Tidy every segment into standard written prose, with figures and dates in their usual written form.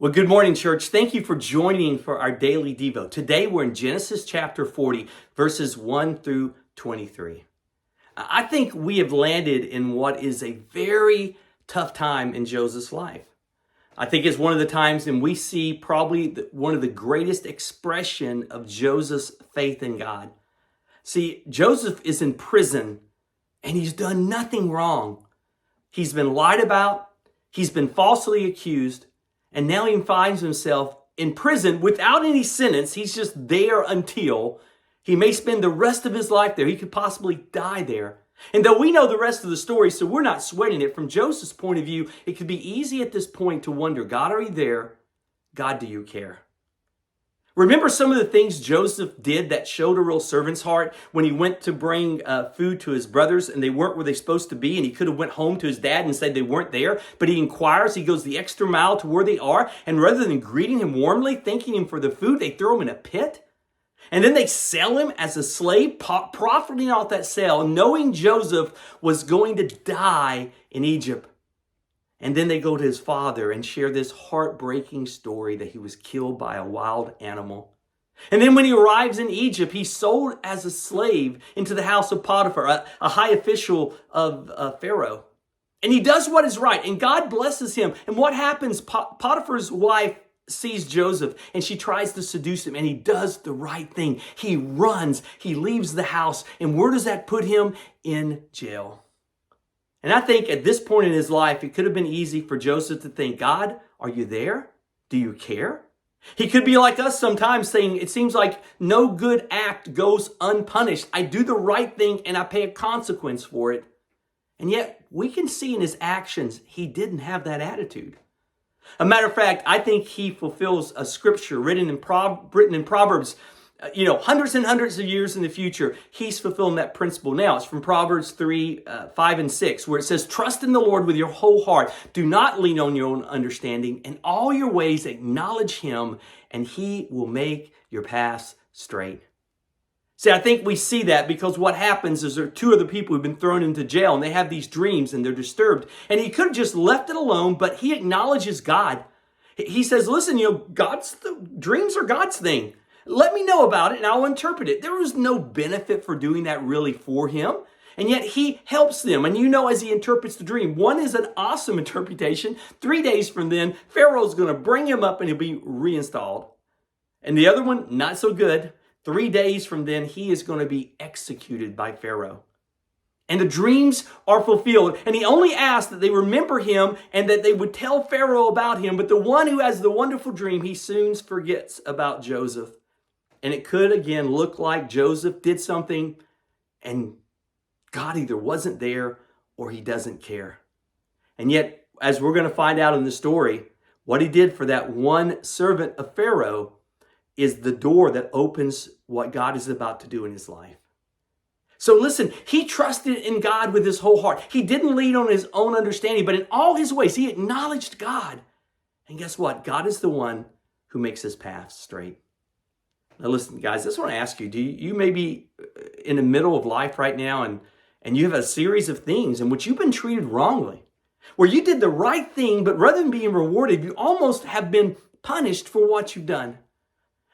Well, good morning, church. Thank you for joining for our Daily Devo. Today we're in Genesis chapter 40, verses 1 through 23. I think we have landed in what is a very tough time in Joseph's life. I think it's one of the times, and we see probably one of the greatest expression of Joseph's faith in God. See, Joseph is in prison, and he's done nothing wrong. He's been lied about. He's been falsely accused. And now he finds himself in prison without any sentence. He's just there until he may spend the rest of his life there. He could possibly die there. And though we know the rest of the story, so we're not sweating it, from Joseph's point of view, it could be easy at this point to wonder, God, are you there? God, do you care? Remember some of the things Joseph did that showed a real servant's heart when he went to bring food to his brothers and they weren't where they're supposed to be, and he could have went home to his dad and said they weren't there, but he inquires, he goes the extra mile to where they are, and rather than greeting him warmly, thanking him for the food, they throw him in a pit. And then they sell him as a slave, profiting off that sale, knowing Joseph was going to die in Egypt. And then they go to his father and share this heartbreaking story that he was killed by a wild animal. And then when he arrives in Egypt, he's sold as a slave into the house of Potiphar, a high official of Pharaoh. And he does what is right, and God blesses him. And what happens? Potiphar's wife sees Joseph, and she tries to seduce him, and he does the right thing. He runs, he leaves the house, and where does that put him? In jail. And I think at this point in his life, it could have been easy for Joseph to think, God, are you there? Do you care? He could be like us sometimes, saying, it seems like no good act goes unpunished. I do the right thing and I pay a consequence for it. And yet we can see in his actions, he didn't have that attitude. A matter of fact, I think he fulfills a scripture written in Proverbs, hundreds and hundreds of years in the future. He's fulfilling that principle now. It's from Proverbs 3, 5 and 6, where it says, trust in the Lord with your whole heart. Do not lean on your own understanding. In all your ways acknowledge him, and he will make your paths straight. See, I think we see that because what happens is there are two other people who've been thrown into jail, and they have these dreams, and they're disturbed. And he could have just left it alone, but he acknowledges God. He says, listen, the dreams are God's thing. Let me know about it and I'll interpret it. There was no benefit for doing that really for him. And yet he helps them. And as he interprets the dream, one is an awesome interpretation. 3 days from then, Pharaoh's going to bring him up and he'll be reinstalled. And the other one, not so good. 3 days from then, he is going to be executed by Pharaoh. And the dreams are fulfilled. And he only asked that they remember him and that they would tell Pharaoh about him. But the one who has the wonderful dream, he soon forgets about Joseph. And it could, again, look like Joseph did something and God either wasn't there or he doesn't care. And yet, as we're going to find out in the story, what he did for that one servant of Pharaoh is the door that opens what God is about to do in his life. So listen, he trusted in God with his whole heart. He didn't lean on his own understanding, but in all his ways, he acknowledged God. And guess what? God is the one who makes his path straight. Now listen, guys, I just want to ask you, do you may be in the middle of life right now and you have a series of things in which you've been treated wrongly, where you did the right thing, but rather than being rewarded, you almost have been punished for what you've done.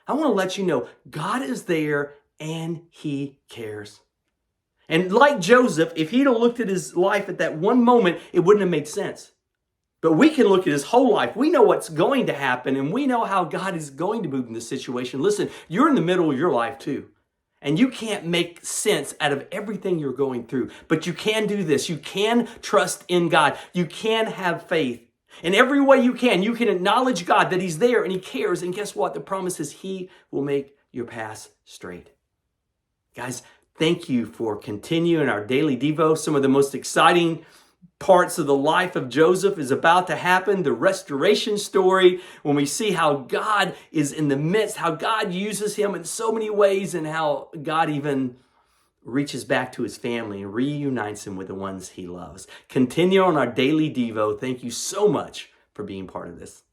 I want to let you know, God is there and he cares. And like Joseph, if he'd have looked at his life at that one moment, it wouldn't have made sense. But we can look at his whole life. We know what's going to happen, and we know how God is going to move in this situation. Listen, you're in the middle of your life too. And you can't make sense out of everything you're going through. But you can do this. You can trust in God. You can have faith. In every way you can acknowledge God, that he's there and he cares. And guess what? The promise is he will make your path straight. Guys, thank you for continuing our Daily Devo. Some of the most exciting parts of the life of Joseph is about to happen. The restoration story, when we see how God is in the midst, how God uses him in so many ways, and how God even reaches back to his family and reunites him with the ones he loves. Continue on our Daily Devo. Thank you so much for being part of this.